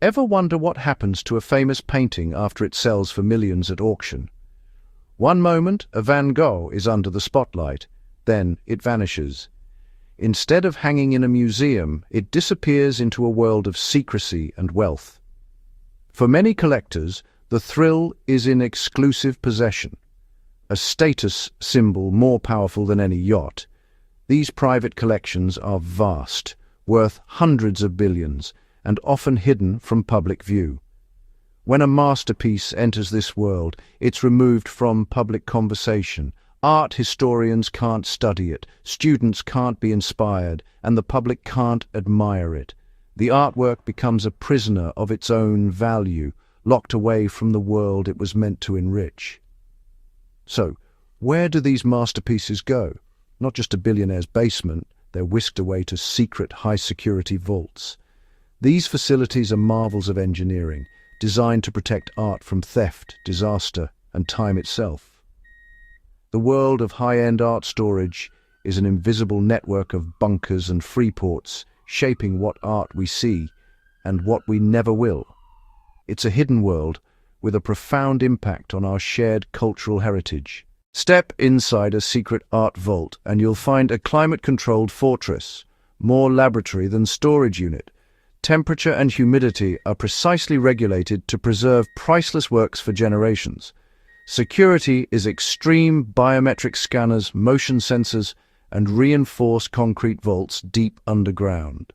Ever wonder what happens to a famous painting after it sells for millions at auction? One moment, a Van Gogh is under the spotlight, then it vanishes. Instead of hanging in a museum, it disappears into a world of secrecy and wealth. For many collectors, the thrill is in exclusive possession, a status symbol more powerful than any yacht. These private collections are vast, worth hundreds of billions, and often hidden from public view. When a masterpiece enters this world, it's removed from public conversation. Art historians can't study it, students can't be inspired, and the public can't admire it. The artwork becomes a prisoner of its own value, locked away from the world it was meant to enrich. So, where do these masterpieces go? Not just to billionaires' basement, they're whisked away to secret high-security vaults. These facilities are marvels of engineering, designed to protect art from theft, disaster, and time itself. The world of high-end art storage is an invisible network of bunkers and freeports, shaping what art we see and what we never will. It's a hidden world with a profound impact on our shared cultural heritage. Step inside a secret art vault and you'll find a climate-controlled fortress, more laboratory than storage unit. Temperature and humidity are precisely regulated to preserve priceless works for generations. Security is extreme biometric scanners, motion sensors, and reinforced concrete vaults deep underground.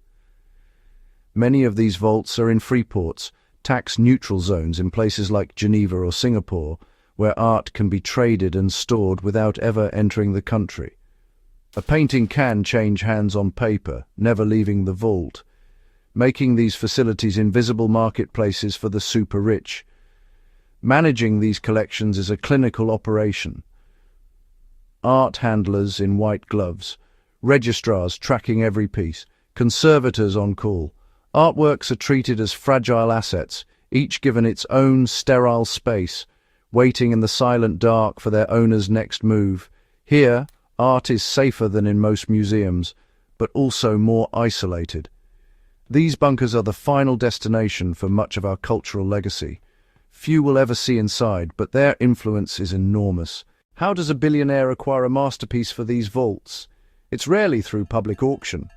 Many of these vaults are in freeports, tax-neutral zones in places like Geneva or Singapore, where art can be traded and stored without ever entering the country. A painting can change hands on paper, never leaving the vault, making these facilities invisible marketplaces for the super-rich. Managing these collections is a clinical operation. Art handlers in white gloves, registrars tracking every piece, conservators on call. Artworks are treated as fragile assets, each given its own sterile space, waiting in the silent dark for their owner's next move. Here, art is safer than in most museums, but also more isolated. These bunkers are the final destination for much of our cultural legacy. Few will ever see inside, but their influence is enormous. How does a billionaire acquire a masterpiece for these vaults? It's rarely through public auction.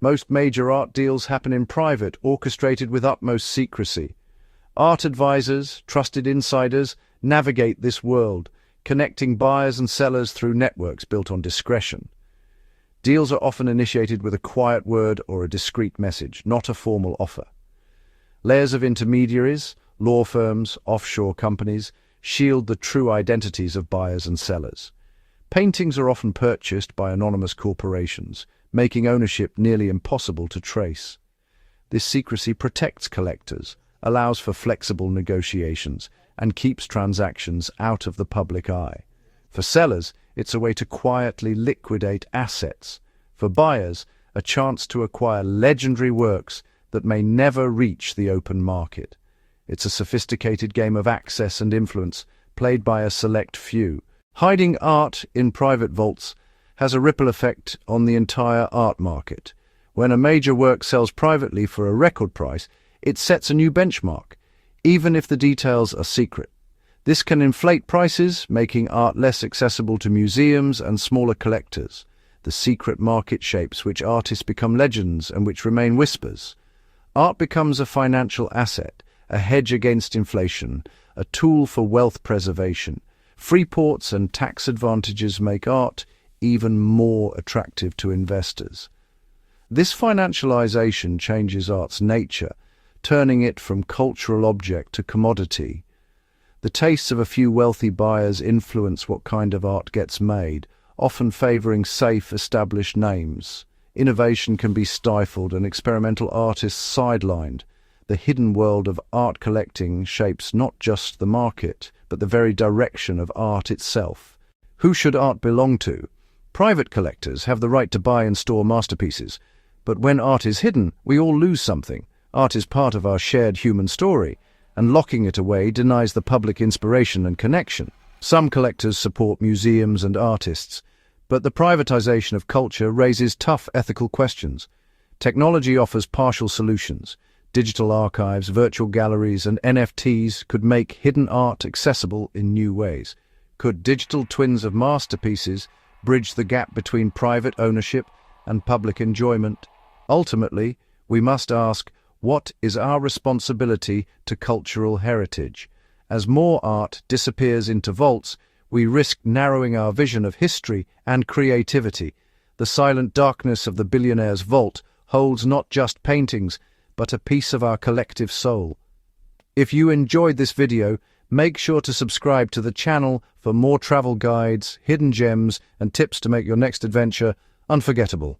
Most major art deals happen in private, orchestrated with utmost secrecy. Art advisors, trusted insiders, navigate this world, connecting buyers and sellers through networks built on discretion. Deals are often initiated with a quiet word or a discreet message, not a formal offer. Layers of intermediaries, law firms, offshore companies, shield the true identities of buyers and sellers. Paintings are often purchased by anonymous corporations, making ownership nearly impossible to trace. This secrecy protects collectors, allows for flexible negotiations, and keeps transactions out of the public eye. For sellers, it's a way to quietly liquidate assets. For buyers, a chance to acquire legendary works that may never reach the open market. It's a sophisticated game of access and influence, played by a select few. Hiding art in private vaults has a ripple effect on the entire art market. When a major work sells privately for a record price, it sets a new benchmark, even if the details are secret. This can inflate prices, making art less accessible to museums and smaller collectors. The secret market shapes which artists become legends and which remain whispers. Art becomes a financial asset, a hedge against inflation, a tool for wealth preservation. Freeports and tax advantages make art even more attractive to investors. This financialization changes art's nature, turning it from cultural object to commodity. The tastes of a few wealthy buyers influence what kind of art gets made, often favoring safe, established names. Innovation can be stifled and experimental artists sidelined. The hidden world of art collecting shapes not just the market, but the very direction of art itself. Who should art belong to? Private collectors have the right to buy and store masterpieces, but when art is hidden, we all lose something. Art is part of our shared human story, and locking it away denies the public inspiration and connection. Some collectors support museums and artists, but the privatization of culture raises tough ethical questions. Technology offers partial solutions. Digital archives, virtual galleries, and NFTs could make hidden art accessible in new ways. Could digital twins of masterpieces bridge the gap between private ownership and public enjoyment? Ultimately, we must ask, what is our responsibility to cultural heritage? As more art disappears into vaults, we risk narrowing our vision of history and creativity. The silent darkness of the Billionaire's vault holds not just paintings, but a piece of our collective soul. If you enjoyed this video, make sure to subscribe to the channel for more travel guides, hidden gems, and tips to make your next adventure unforgettable.